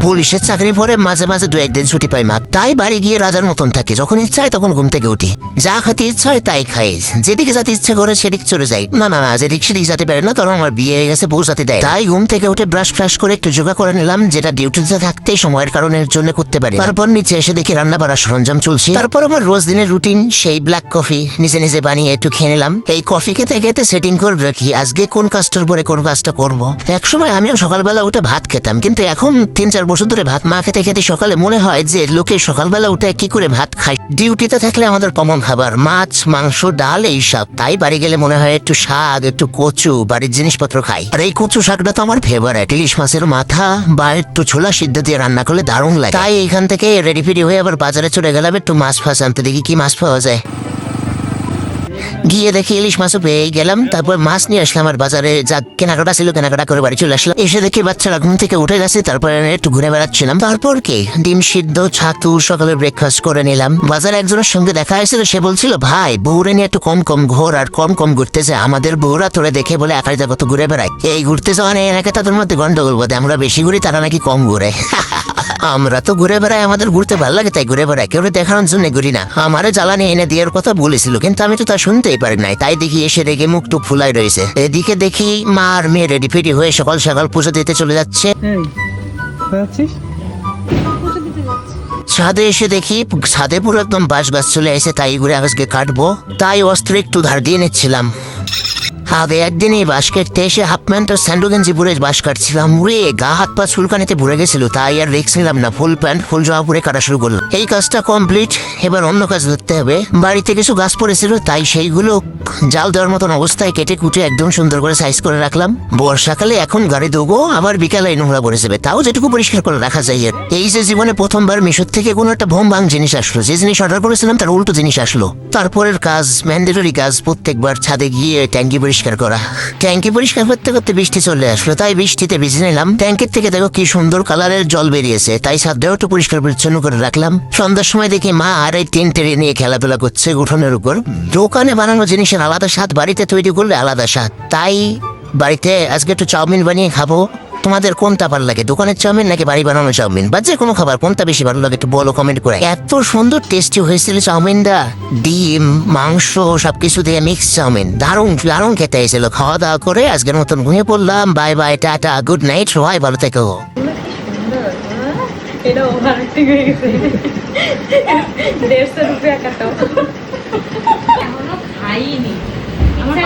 পুলিশের চাকরি পরে মাঝে মাঝে দু একদিন ছুটি পাই মা, তাই বাড়ি গিয়ে রাজার মতন থাকি। যখন ইচ্ছা হয় তখন ঘুম থেকে উঠি, যা খেতে ইচ্ছা হয় তাই খাই, যেদিকে যেতে ইচ্ছা করে সেদিকে চলে যাই। না যেদিক সেদিকে যেতে পারে না, কারণ আমার বিয়ে হয়ে গেছে, বউ যাতে দেয়। তাই ঘুম থেকে উঠে ব্রাশ ফ্রাশ করে একটু যোগা করে নিলাম, যেটা ডিউটিতে থাকতেই সময়ের কারণের জন্য করতে পারি। তারপর নিচে এসে দেখি রান্না বাড়ার সরঞ্জাম চলছে। তারপর আমার রোজ দিনের রুটিন, সেই ব্ল্যাক কফি নিজে নিজে বানিয়ে একটু খেয়ে নিলাম। এই কফি খেতে খেতে সেটিং করে রাখি আজকে কোন কাজটার পরে কোন কাজটা করব। একসময় আমিও সকালবেলা উঠে ভাত খেতাম, কিন্তু এখন 3-4 বছর ধরে ভাত মা খেতে খেতে সকালে মনে হয় যে লোকে সকালবেলা উঠে কি করে ভাত খায়। ডিউটিতে থাকলে আমাদের কমন খাবার মাছ, মাংস, ডাল এইসব। তাই বাড়ি গেলে মনে হয় একটু শাক, একটু কচু, বাড়ির জিনিসপত্র খাই। আর এই কচু শাকটা তো আমার ফেভারিট। ইলিশ মাছের মাথা বা একটু ছোলা সিদ্ধ দিয়ে রান্না করলে দারুণ লাগে। তাই এখান থেকে রেডি ফেডি হয়ে আবার বাজারে চলে গেলাম একটু মাছ ফাছ আনতে, দেখি কি মাছ পাওয়া যায়। গিয়ে দেখি ইলিশ মাছও পেয়ে গেলাম। তারপর মাছ নিয়ে আসলাম, আর বাজারে যা কেনাকাটা ছিল কেনাকাটা করে বাড়ি চলে আসলাম। এসে দেখি বাচ্চারা ঘুম থেকে উঠে গেছে, তারপর একটু ঘুরে বেড়াচ্ছিলাম। তারপর কি ডিম সিদ্ধ, ছাতু, সকালে ব্রেকফাস্ট করে নিলাম। বাজারে একজনের সঙ্গে দেখা হয়েছিল, সে বলছিল ভাই বউরে নিয়ে একটু কম কম ঘোর আর কম কম ঘুরতে যায়। আমাদের বউরা তোরে দেখে বলে একাই যাবো তো ঘুরে বেড়ায়। এই ঘুরতে যাওয়া নেই নাকি তাদের মধ্যে গন্ডগোল বোধ, আমরা বেশি ঘুরি তারা নাকি কম ঘুরে। আমরা তো ঘুরে বেড়াই, আমাদের ঘুরতে ভালো লাগে তাই ঘুরে বেড়াই, কেউ দেখানোর জন্য ঘুরি না। আমারে জ্বালানি এনে দেওয়ার কথা বলেছিল, কিন্তু আমি তো তা শুনতেই পারি নাই। তাই দেখি এসে রেগে মুখ টুক ফুলাই রয়েছে। এদিকে দেখি মা আর মেয়ে রেডি ফেডি হয়ে সকাল সকাল পুজো দিতে চলে যাচ্ছে। ছাদে এসে দেখি ছাদে পুরো একদম বাঁশ গাছ চলে এসে, তাই ঘুরে আজকে কাটবো, তাই অস্ত্র একটু ধার দিয়ে নিচ্ছিলাম। আগে একদিন এই বাঁশ কাটতে এসে হাফ প্যান্ট আর স্যান্ডো গেঞ্জি পরে বাঁশ কাটছিলাম, উড়ে গা হাত পা চুলকানিতে ভরে গেছিল। তাই আর রিস্ক নিলাম না, ফুল প্যান্ট ফুল জামা পরে কাটা শুরু করলাম। এই কাজটা কমপ্লিট, এবার অন্য কাজ ধরতে হবে। বাড়িতে কিছু গাছ পড়েছিল, তাই সেইগুলো জাল দেওয়ার মতন অবস্থায় কেটে কুটে একদম সুন্দর করে সাইজ করে রাখলাম। বর্ষাকালে এখন গাড়ি দেবো, আবার বিকালে নোংরা পড়ে যাবে, তাও যেটুকু পরিষ্কার করে রাখা যায়। আর এই যে জীবনে প্রথমবার মিশর থেকে কোনো একটা ভোম ভাঙ জিনিস আসলো, যে জিনিস অর্ডার করেছিলাম তার উল্টো জিনিস আসলো। তারপরের কাজ ম্যান্ডেটরি কাজ, প্রত্যেকবার ছাদে গিয়ে ট্যাঙ্কি পরিষ্কার করা। ট্যাঙ্কি পরিষ্কার করতে করতে বৃষ্টি চলে আসলো, তাই বৃষ্টিতে ভিজে নিলাম। ট্যাঙ্কির থেকে দেখো কি সুন্দর কালারের জল বেরিয়েছে, তাই ছাদটাও একটু পরিষ্কার পরিচ্ছন্ন করে রাখলাম। সন্ধ্যার সময় দেখি মা আর এই টেন্টে নিয়ে খেলাধুলা করছে উঠোনের উপর। দোকানে বানানো জিনিসের আলাদা স্বাদ, বাড়িতে তৈরি করলে আলাদা স্বাদ। তাই বাড়িতে আজকে একটু চাউমিন বানিয়ে খাবো। তোমাদের কোনটা ভালো লাগে, দোকানের চাউমিন নাকি বাড়ি বানানো চাউমিন, বা যে কোনো খাবার কোনটা বেশি ভালো লাগে একটু বলো কমেন্ট করে। এত সুন্দর টেস্টি হয়েছিল চাউমিনটা, ডিম মাংস সবকিছু দিয়ে মিক্স চাউমিন, দারুণ দারুণ খেতে হয়েছিল। খাওয়া দাওয়া করে আজকের মতন ঘুমিয়ে পড়লাম। Bye bye, tata, good night, সবাই ভালো থেকো। এটা ওভারটেক হয়ে গেছে। 150 রুপিয়া কাটাও। এখনো খাইনি। আমার